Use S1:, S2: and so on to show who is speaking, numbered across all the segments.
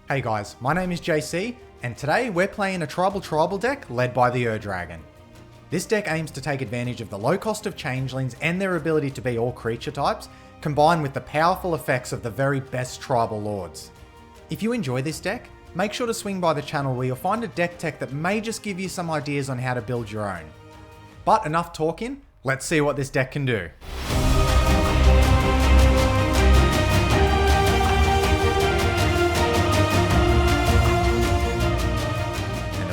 S1: Hey guys, my name is JC, and today we're playing a tribal deck led by the Dragon. This deck aims to take advantage of the low cost of changelings and their ability to be all creature types, combined with the powerful effects of the very best tribal lords. If you enjoy this deck, make sure to swing by the channel where you'll find a deck tech that may just give you some ideas on how to build your own. But enough talking, let's see what this deck can do.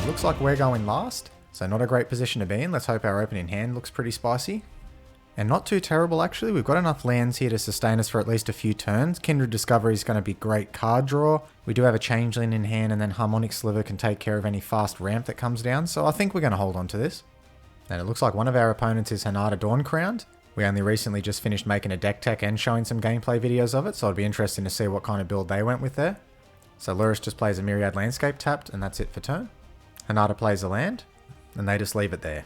S1: Looks like we're going last, so not a great position to be in. Let's hope our opening hand looks pretty spicy. And not too terrible actually, we've got enough lands here to sustain us for at least a few turns. Kindred Discovery is going to be great card draw. We do have a Changeling in hand, and then Harmonic Sliver can take care of any fast ramp that comes down, so I think we're going to hold on to this. And it looks like one of our opponents is Hinata Dawn-Crowned. We only recently just finished making a deck tech and showing some gameplay videos of it, so it'd be interesting to see what kind of build they went with there. So Lurrus just plays a Myriad Landscape tapped, and that's it for turn. Hinata plays a land, and they just leave it there.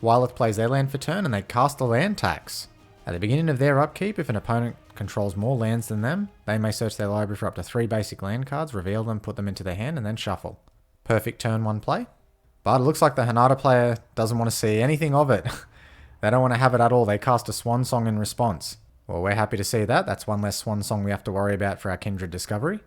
S1: Wyleth plays their land for turn, and they cast a land tax. At the beginning of their upkeep, if an opponent controls more lands than them, they may search their library for up to 3 basic land cards, reveal them, put them into their hand, and then shuffle. Perfect turn 1 play. But it looks like the Hinata player doesn't want to see anything of it. They don't want to have it at all. They cast a Swan Song in response. Well, we're happy to see that. That's one less Swan Song we have to worry about for our Kindred Discovery.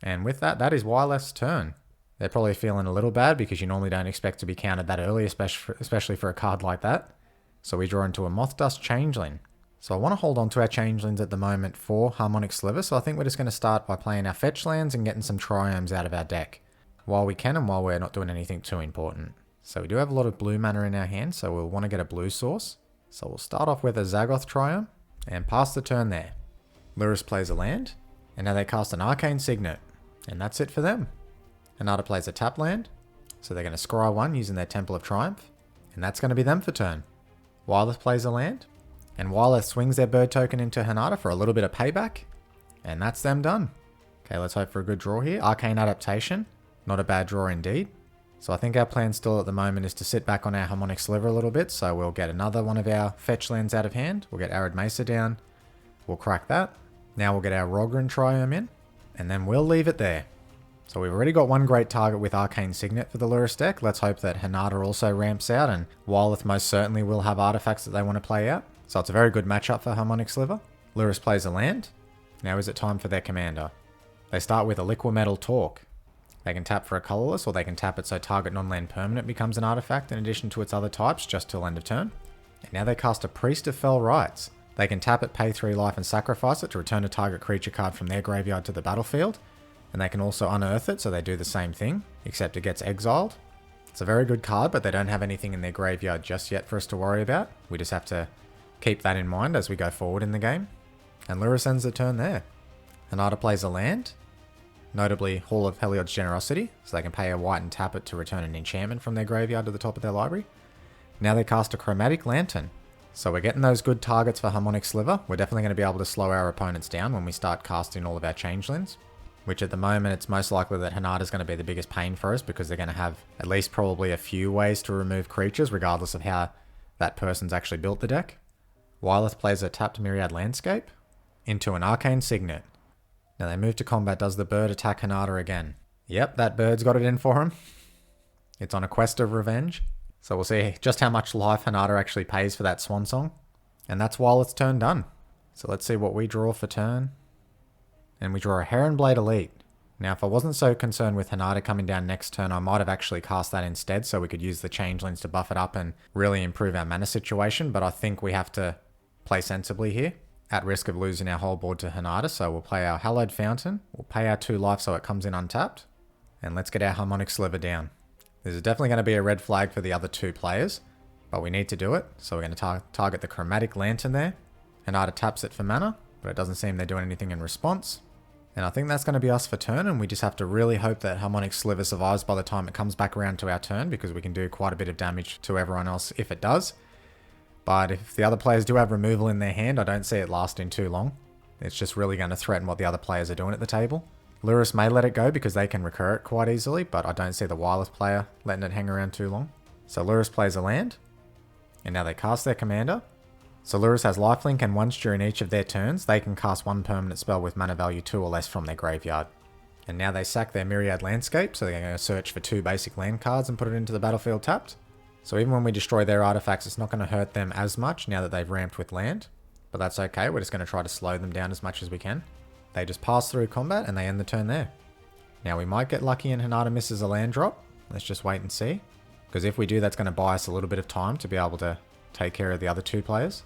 S1: And with that, that is Wyleth's turn. They're probably feeling a little bad because you normally don't expect to be countered that early, especially for a card like that. So we draw into a Moth Dust Changeling. So I want to hold on to our Changelings at the moment for Harmonic Sliver, so I think we're just going to start by playing our fetch lands and getting some Triomes out of our deck while we can and while we're not doing anything too important. So we do have a lot of blue mana in our hand, so we'll want to get a blue source. So we'll start off with a Zagoth Triome and pass the turn there. Lurrus plays a land, and now they cast an Arcane Signet, and that's it for them. Hinata plays a tap land, so they're going to scry 1 using their Temple of Triumph, and that's going to be them for turn. Wyleth plays a land, and Wyleth swings their bird token into Hinata for a little bit of payback, and that's them done. Okay, let's hope for a good draw here. Arcane Adaptation, not a bad draw indeed. So I think our plan still at the moment is to sit back on our Harmonic Sliver a little bit, so we'll get another one of our fetch lands out of hand. We'll get Arid Mesa down, we'll crack that. Now we'll get our Rogran Triome in, and then we'll leave it there. So we've already got one great target with Arcane Signet for the Lurrus deck. Let's hope that Hinata also ramps out, and Wyleth most certainly will have artifacts that they want to play out. So it's a very good matchup for Harmonic Sliver. Lurrus plays a land. Now is it time for their commander? They start with a Liquimetal Torque. They can tap for a colorless, or they can tap it so target non-land permanent becomes an artifact in addition to its other types just till end of turn. And now they cast a Priest of Fell Rites. They can tap it, pay 3 life and sacrifice it to return a target creature card from their graveyard to the battlefield. And they can also unearth it, so they do the same thing, except it gets exiled. It's a very good card, but they don't have anything in their graveyard just yet for us to worry about. We just have to keep that in mind as we go forward in the game. And Lurrus ends the turn there. Hinata plays a land, notably Hall of Heliod's Generosity, so they can pay a white and tap it to return an enchantment from their graveyard to the top of their library. Now they cast a Chromatic Lantern. So we're getting those good targets for Harmonic Sliver. We're definitely going to be able to slow our opponents down when we start casting all of our Changelings. Which at the moment, it's most likely that Hinata is going to be the biggest pain for us because they're going to have at least probably a few ways to remove creatures, regardless of how that person's actually built the deck. Wyleth plays a tapped Myriad Landscape into an Arcane Signet. Now they move to combat. Does the bird attack Hinata again? Yep, that bird's got it in for him. It's on a quest of revenge. So we'll see just how much life Hinata actually pays for that Swan Song. And that's Wyleth's turn done. So let's see what we draw for turn. And we draw a Heronblade Elite. Now if I wasn't so concerned with Hinata coming down next turn, I might have actually cast that instead so we could use the Changelings to buff it up and really improve our mana situation, but I think we have to play sensibly here, at risk of losing our whole board to Hinata, so we'll play our Hallowed Fountain, we'll pay our 2 life so it comes in untapped, and let's get our Harmonic Sliver down. This is definitely going to be a red flag for the other 2 players, but we need to do it, so we're going to target the Chromatic Lantern there. Hinata taps it for mana, but it doesn't seem they're doing anything in response. And I think that's going to be us for turn, and we just have to really hope that Harmonic Sliver survives by the time it comes back around to our turn, because we can do quite a bit of damage to everyone else if it does. But if the other players do have removal in their hand, I don't see it lasting too long. It's just really going to threaten what the other players are doing at the table. Lurrus may let it go because they can recur it quite easily, but I don't see the Wyleth player letting it hang around too long. So Lurrus plays a land, and now they cast their commander. So Lurrus has lifelink, and once during each of their turns, they can cast 1 permanent spell with mana value 2 or less from their graveyard. And now they sack their Myriad Landscape, so they're going to search for 2 basic land cards and put it into the battlefield tapped. So even when we destroy their artifacts, it's not going to hurt them as much now that they've ramped with land. But that's okay, we're just going to try to slow them down as much as we can. They just pass through combat and they end the turn there. Now we might get lucky and Hinata misses a land drop. Let's just wait and see. Because if we do, that's going to buy us a little bit of time to be able to take care of the other 2 players.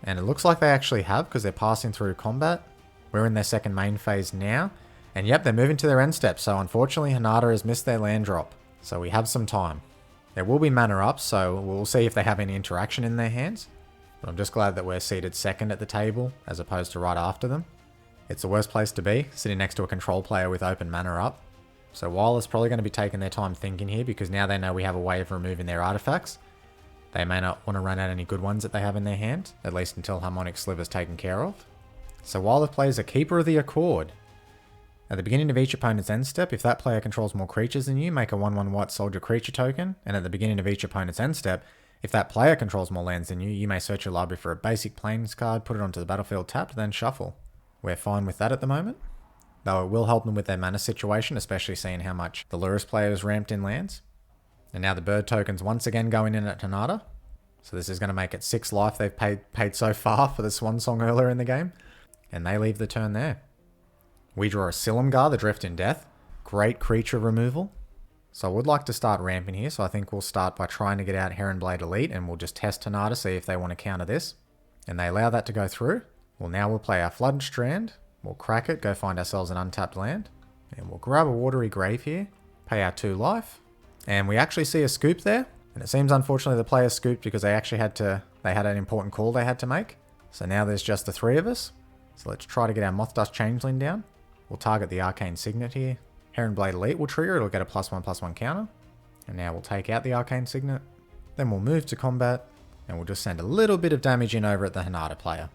S1: And it looks like they actually have, because they're passing through combat. We're in their second main phase now. And yep, they're moving to their end step. So unfortunately, Hinata has missed their land drop. So we have some time. There will be mana up, so we'll see if they have any interaction in their hands. But I'm just glad that we're seated second at the table, as opposed to right after them. It's the worst place to be, sitting next to a control player with open mana up. So Wyleth's probably going to be taking their time thinking here, because now they know we have a way of removing their artifacts. They may not want to run out any good ones that they have in their hand, at least until Harmonic Sliver's taken care of. So Wyleth plays a Keeper of the Accord. At the beginning of each opponent's end step, if that player controls more creatures than you, make a 1/1 white soldier creature token. And at the beginning of each opponent's end step, if that player controls more lands than you may search your library for a basic plains card, put it onto the battlefield tapped, then shuffle. We're fine with that at the moment. Though it will help them with their mana situation, especially seeing how much the Lurrus players ramped in lands. And now the bird token's once again going in at Hinata. So this is going to make it 6 life they've paid so far for the Swan Song earlier in the game. And they leave the turn there. We draw a Silumgar, the Drift in Death. Great creature removal. So I would like to start ramping here, so I think we'll start by trying to get out Heronblade Elite, and we'll just test Hinata, see if they want to counter this. And they allow that to go through. Well, now we'll play our Flood Strand. We'll crack it, go find ourselves an untapped land. And we'll grab a Watery Grave here, pay our 2 life. And we actually see a scoop there. And it seems unfortunately the player scooped because they actually had an important call they had to make. So now there's just the 3 of us. So let's try to get our Moth-Dust Changeling down. We'll target the Arcane Signet here. Heronblade Elite will trigger, it'll get a +1/+1 counter. And now we'll take out the Arcane Signet. Then we'll move to combat, and we'll just send a little bit of damage in over at the Hinata player.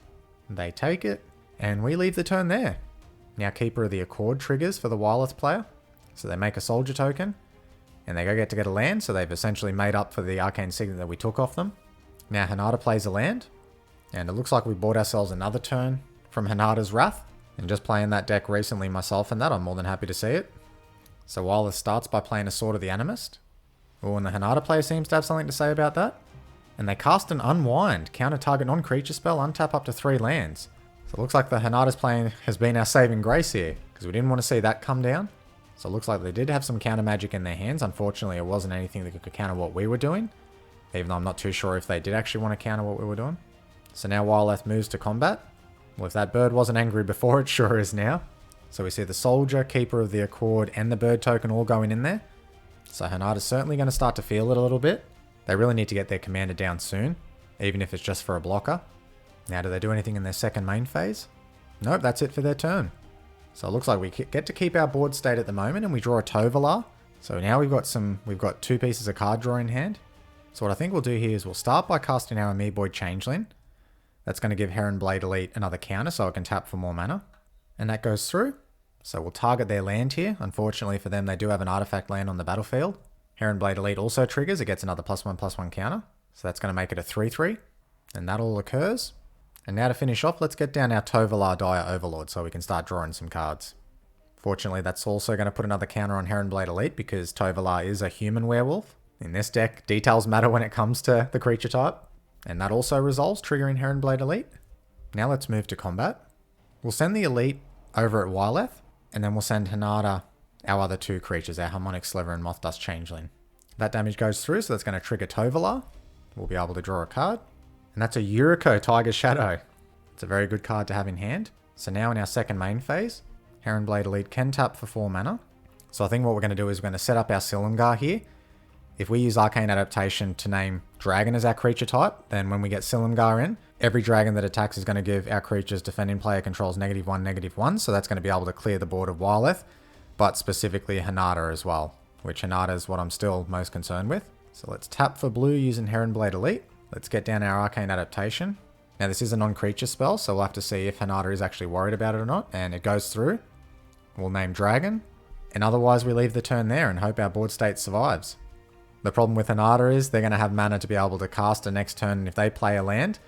S1: They take it, and we leave the turn there. Now Keeper of the Accord triggers for the Wyleth player. So they make a soldier token, and they go get a land, so they've essentially made up for the Arcane Signet that we took off them. Now Hinata plays a land, and it looks like we bought ourselves another turn from Hinata's Wrath. And just playing that deck recently myself and that, I'm more than happy to see it. So Wyleth starts by playing a Sword of the Animist. Oh, and the Hinata player seems to have something to say about that. And they cast an Unwind, counter target non-creature spell, untap up to 3 lands. So it looks like the Hinata's playing has been our saving grace here, because we didn't want to see that come down. So it looks like they did have some counter magic in their hands. Unfortunately, it wasn't anything that could counter what we were doing, even though I'm not too sure if they did actually want to counter what we were doing. So now Wyleth moves to combat. Well, if that bird wasn't angry before, it sure is now. So we see the Soldier, Keeper of the Accord, and the bird token all going in there. So Hinata's certainly going to start to feel it a little bit. They really need to get their commander down soon, even if it's just for a blocker. Now, do they do anything in their second main phase? Nope, that's it for their turn. So it looks like we get to keep our board state at the moment, and we draw a Tovolar. So now we've got 2 pieces of card draw in hand. So what I think we'll do here is we'll start by casting our Amoeboid Changeling. That's going to give Heronblade Elite another counter so it can tap for more mana. And that goes through. So we'll target their land here. Unfortunately for them, they do have an artifact land on the battlefield. Heronblade Elite also triggers. It gets another +1/+1 counter. So that's going to make it a 3/3. And that all occurs. And now to finish off, let's get down our Tovolar Dire Overlord so we can start drawing some cards. Fortunately, that's also going to put another counter on Heronblade Elite because Tovolar is a human werewolf. In this deck, details matter when it comes to the creature type. And that also resolves, triggering Heronblade Elite. Now let's move to combat. We'll send the Elite over at Wyleth, and then we'll send Hinata our other 2 creatures, our Harmonic Sliver and Moth-Dust Changeling. That damage goes through, so that's going to trigger Tovolar. We'll be able to draw a card. And that's a Yuriko Tiger Shadow. It's a very good card to have in hand. So now in our second main phase, Heronblade Elite can tap for 4 mana. So I think what we're going to do is we're going to set up our Silumgar here. If we use Arcane Adaptation to name Dragon as our creature type, then when we get Silumgar in, every dragon that attacks is going to give our creatures defending player controls -1/-1, so that's going to be able to clear the board of Wyleth, but specifically Hinata as well, which Hinata is what I'm still most concerned with. So let's tap for blue using Heronblade Elite. Let's get down our Arcane Adaptation. Now this is a non-creature spell, so we'll have to see if Hinata is actually worried about it or not, and it goes through. We'll name Dragon, and otherwise we leave the turn there and hope our board state survives. The problem with Hinata is they're going to have mana to be able to cast a next turn, and if they play a land,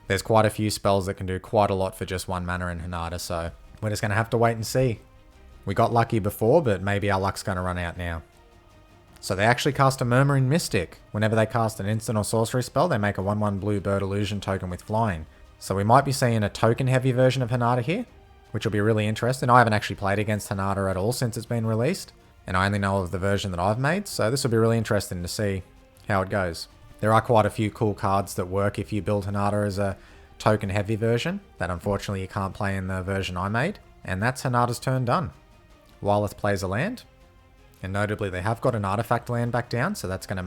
S1: there's quite a few spells that can do quite a lot for just 1 mana in Hinata, so we're just going to have to wait and see. We got lucky before, but maybe our luck's going to run out now. So they actually cast a Murmuring Mystic. Whenever they cast an instant or sorcery spell, they make a 1/1 blue bird illusion token with flying. So we might be seeing a token heavy version of Hinata here, which will be really interesting. I haven't actually played against Hinata at all since it's been released, and I only know of the version that I've made, so this will be really interesting to see how it goes. There are quite a few cool cards that work if you build Hinata as a token heavy version, that unfortunately you can't play in the version I made, and that's Hinata's turn done. Wyleth plays a land, and notably they have got an artifact land back down, so that's going to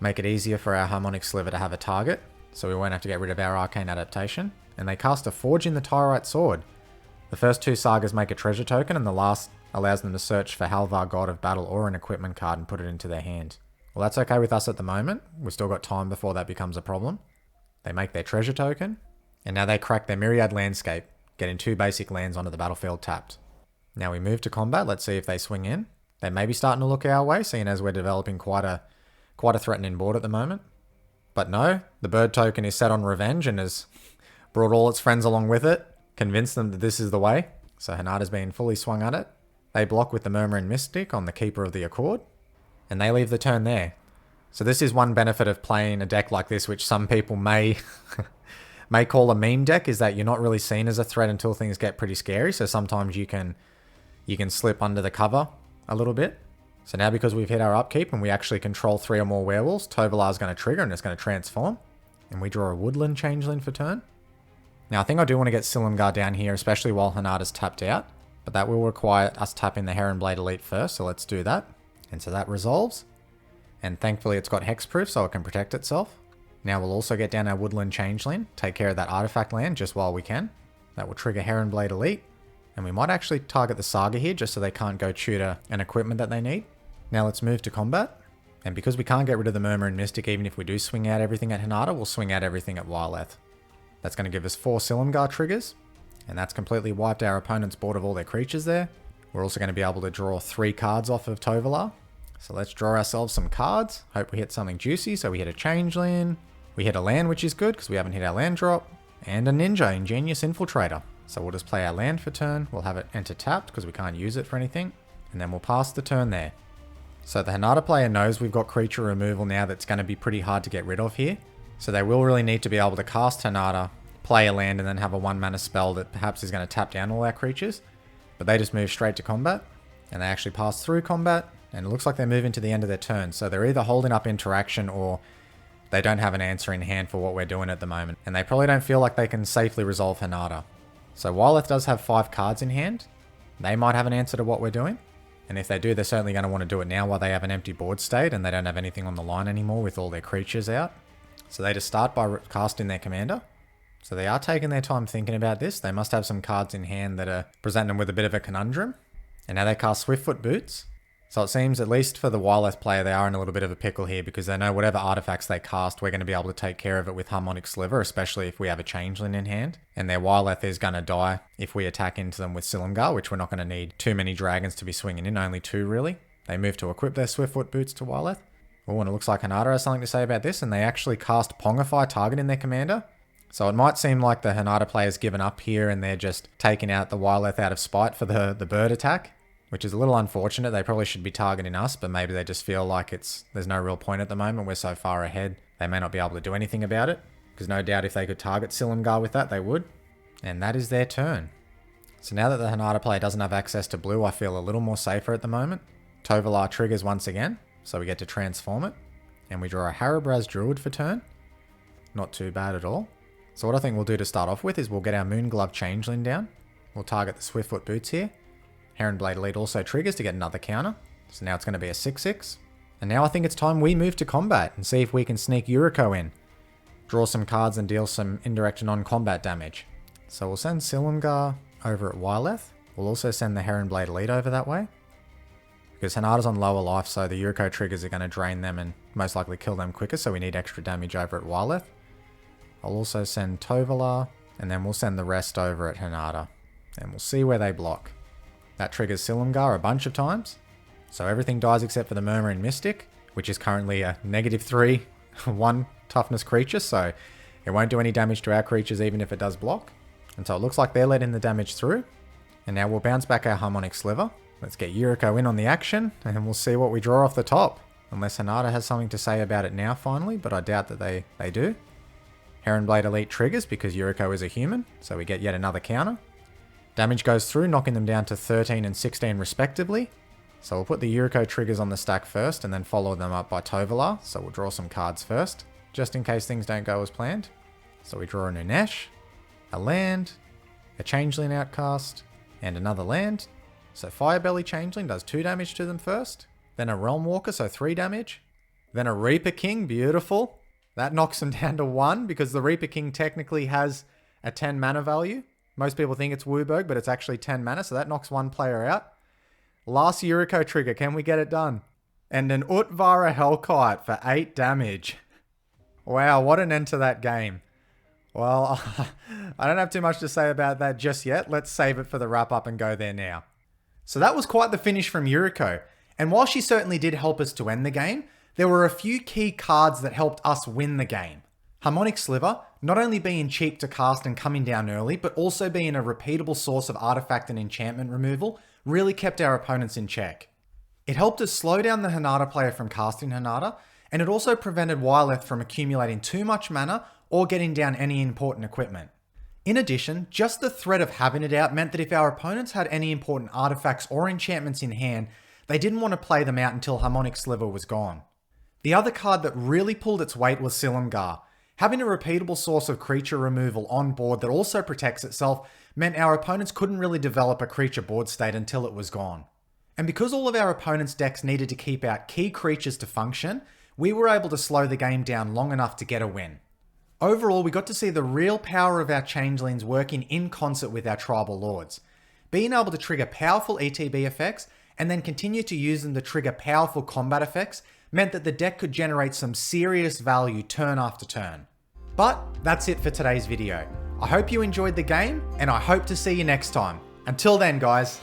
S1: make it easier for our Harmonic Sliver to have a target, so we won't have to get rid of our Arcane Adaptation. And they cast a Forging the Tyrite Sword. The first 2 sagas make a treasure token, and the last allows them to search for Halvar, God of Battle, or an equipment card and put it into their hand. Well, that's okay with us at the moment. We've still got time before that becomes a problem. They make their treasure token, and now they crack their Myriad Landscape, getting 2 basic lands onto the battlefield tapped. Now we move to combat. Let's see if they swing in. They may be starting to look our way, seeing as we're developing quite a threatening board at the moment. But no, the bird token is set on revenge and has brought all its friends along with it, convinced them that this is the way. So Hinata's been fully swung at it. They block with the Murmuring Mystic on the Keeper of the Accord, and they leave the turn there. So this is one benefit of playing a deck like this, which some people may call a meme deck, is that you're not really seen as a threat until things get pretty scary. So sometimes you can slip under the cover a little bit. So now because we've hit our upkeep and we actually control 3 or more werewolves, Tovolar's going to trigger and it's going to transform. And we draw a Woodland Changeling for turn. Now I think I do want to get Silumgar down here, especially while Hinata's tapped out. But that will require us tapping the Heronblade Elite first, so let's do that. And so that resolves. And thankfully it's got hexproof so it can protect itself. Now we'll also get down our Woodland Changeling, take care of that artifact land just while we can. That will trigger Heronblade Elite. And we might actually target the Saga here just so they can't go tutor an equipment that they need. Now let's move to combat. And because we can't get rid of the Murmuring Mystic, even if we do swing out everything at Hinata, we'll swing out everything at Wyleth. That's going to give us 4 Silumgar triggers. And that's completely wiped our opponent's board of all their creatures there. We're also going to be able to draw 3 cards off of Tovolar. So let's draw ourselves some cards. Hope we hit something juicy. So we hit a Changeling. We hit a land, which is good because we haven't hit our land drop. And a Ninja, Ingenious Infiltrator. So we'll just play our land for turn. We'll have it enter tapped because we can't use it for anything. And then we'll pass the turn there. So the Hinata player knows we've got creature removal now that's going to be pretty hard to get rid of here. So they will really need to be able to cast Hinata, play a land, and then have a 1-mana spell that perhaps is going to tap down all our creatures. But they just move straight to combat. And they actually pass through combat. And it looks like they're moving to the end of their turn. So they're either holding up interaction or they don't have an answer in hand for what we're doing at the moment. And they probably don't feel like they can safely resolve Hinata. So Wyleth does have 5 cards in hand. They might have an answer to what we're doing. And if they do, they're certainly going to want to do it now while they have an empty board state and they don't have anything on the line anymore with all their creatures out. So they just start by casting their commander. So they are taking their time thinking about this. They must have some cards in hand that are presenting them with a bit of a conundrum. And now they cast Swiftfoot Boots. So it seems, at least for the Wyleth player, they are in a little bit of a pickle here because they know whatever artifacts they cast, we're going to be able to take care of it with Harmonic Sliver, especially if we have a Changeling in hand. And their Wyleth is going to die if we attack into them with Silumgar, which we're not going to need too many dragons to be swinging in, only 2 really. They move to equip their Swiftfoot Boots to Wyleth. Oh, and it looks like Hinata has something to say about this, and they actually cast Pongify targeting their commander. So it might seem like the Hinata player's given up here and they're just taking out the Wyleth out of spite for the bird attack. Which is a little unfortunate. They probably should be targeting us, but maybe they just feel like there's no real point at the moment. We're so far ahead, they may not be able to do anything about it. Because no doubt if they could target Silumgar with that, they would. And that is their turn. So now that the Hinata player doesn't have access to blue, I feel a little more safer at the moment. Tovolar triggers once again, so we get to transform it. And we draw a Harabraz Druid for turn. Not too bad at all. So what I think we'll do to start off with is we'll get our Moonglove Changeling down. We'll target the Swiftfoot Boots here. Heronblade Elite also triggers to get another counter. So now it's going to be a 6/6. And now I think it's time we move to combat and see if we can sneak Yuriko in. Draw some cards and deal some indirect non-combat damage. So we'll send Silumgar over at Wyleth. We'll also send the Heronblade Elite over that way. Because Hinata's on lower life, so the Yuriko triggers are going to drain them and most likely kill them quicker, so we need extra damage over at Wyleth. I'll also send Tovolar, and then we'll send the rest over at Hinata. And we'll see where they block. That triggers Silumgar a bunch of times. So everything dies except for the Murmuring Mystic, which is currently a -3, 1 toughness creature, so it won't do any damage to our creatures even if it does block. And so it looks like they're letting the damage through. And now we'll bounce back our Harmonic Sliver. Let's get Yuriko in on the action, and we'll see what we draw off the top. Unless Hinata has something to say about it now finally, but I doubt that they do. Heronblade Elite triggers because Yuriko is a human, so we get yet another counter. Damage goes through, knocking them down to 13 and 16 respectively. So we'll put the Yuriko triggers on the stack first and then follow them up by Tovolar. So we'll draw some cards first, just in case things don't go as planned. So we draw a Nunesh, a land, a Changeling Outcast, and another land. So Firebelly Changeling does 2 damage to them first. Then a Realm Walker, so 3 damage. Then a Reaper King, beautiful. That knocks them down to 1 because the Reaper King technically has a 10 mana value. Most people think it's Wooburg, but it's actually 10 mana, so that knocks 1 player out. Last Yuriko trigger, can we get it done? And an Utvara Hellkite for 8 damage. Wow, what an end to that game. Well, I don't have too much to say about that just yet. Let's save it for the wrap up and go there now. So that was quite the finish from Yuriko. And while she certainly did help us to end the game, there were a few key cards that helped us win the game. Harmonic Sliver, not only being cheap to cast and coming down early, but also being a repeatable source of artifact and enchantment removal, really kept our opponents in check. It helped us slow down the Hinata player from casting Hinata, and it also prevented Wyleth from accumulating too much mana or getting down any important equipment. In addition, just the threat of having it out meant that if our opponents had any important artifacts or enchantments in hand, they didn't want to play them out until Harmonic Sliver was gone. The other card that really pulled its weight was Silumgar. Having a repeatable source of creature removal on board that also protects itself meant our opponents couldn't really develop a creature board state until it was gone. And because all of our opponents' decks needed to keep out key creatures to function, we were able to slow the game down long enough to get a win. Overall, we got to see the real power of our changelings working in concert with our tribal lords. Being able to trigger powerful ETB effects and then continue to use them to trigger powerful combat effects meant that the deck could generate some serious value turn after turn. But that's it for today's video. I hope you enjoyed the game, and I hope to see you next time. Until then, guys.